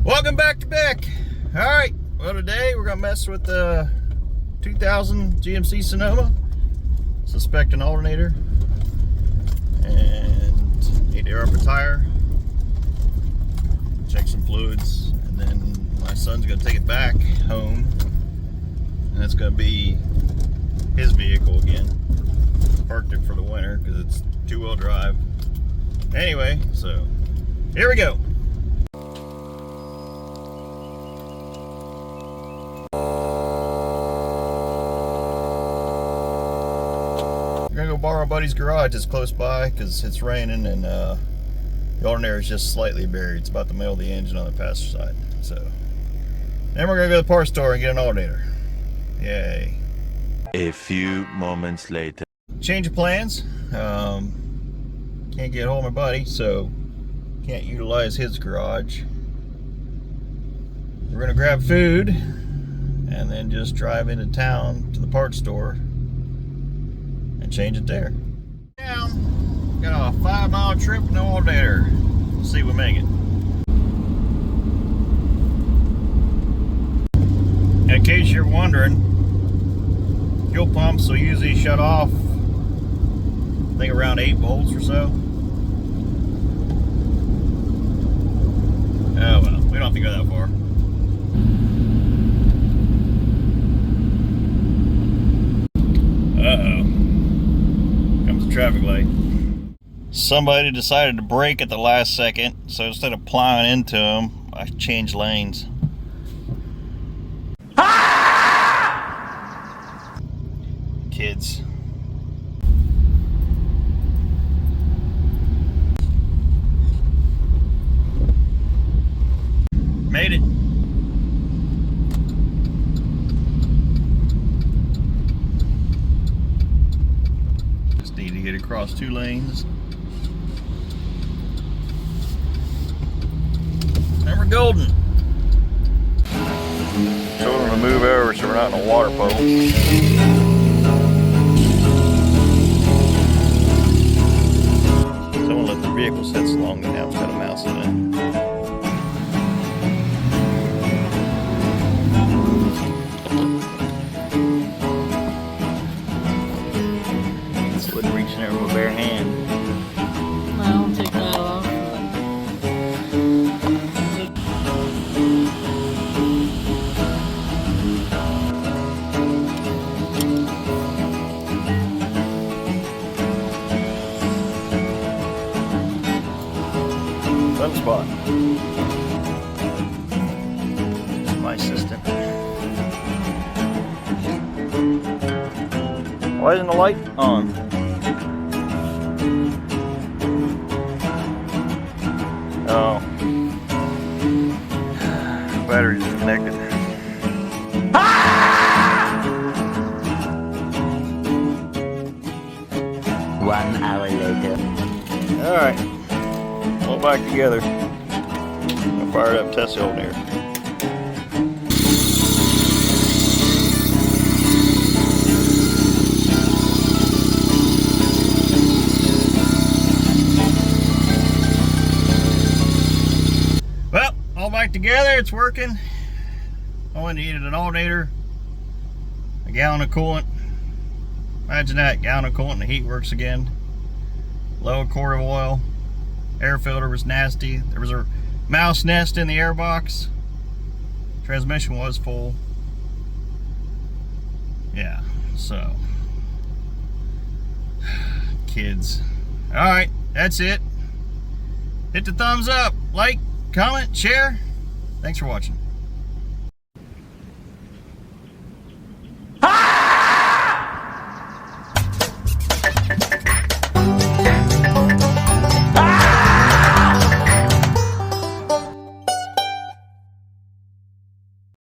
Welcome back to Beck. All right, well today we're gonna mess with the 2000 GMC Sonoma. Suspect an alternator and need to air up a tire, check some fluids, and then my son's gonna take it back home, and it's gonna be his vehicle again. Parked it for the winter because it's two-wheel drive. Anyway, so here we go. We're gonna go borrow a buddy's garage. It's close by because it's raining and the alternator is just slightly buried. It's about the middle of the engine on the passenger side. So then we're gonna go to the parts store and get an alternator. Yay. A few moments later. Change of plans. Can't get hold of my buddy, so can't utilize his garage. We're gonna grab food and then just drive into town to the parts store and change it there. Down. Got a 5-mile trip, no alternator. We'll see if we make it. In case you're wondering, fuel pumps will usually shut off, I think around 8 volts or so. Oh well, we don't have to go that far. Uh-oh. Comes the traffic light. Somebody decided to brake at the last second, so instead of plowing into them, I changed lanes. Kids. Made it. Just need to get across 2 lanes. And we're golden. Told them to move over so we're not in a water puddle. Someone let the vehicle sit so long and now it's got a mouse in it. Wouldn't reach in there with a bare hand. I'll take that off. Fun spot. This is my assistant. Why isn't the light on? Oh. Battery disconnected. Ah! 1 hour later. Alright. All back together. I fired up test alternator. Well, all back together, it's working. Only needed an alternator, a gallon of coolant. Imagine that, gallon of coolant and the heat works again. Low quart of oil. Air filter was nasty. There was a mouse nest in the air box. Transmission was full. Yeah, so. Kids. Alright, that's it. Hit the thumbs up, like, comment, share. Thanks for watching.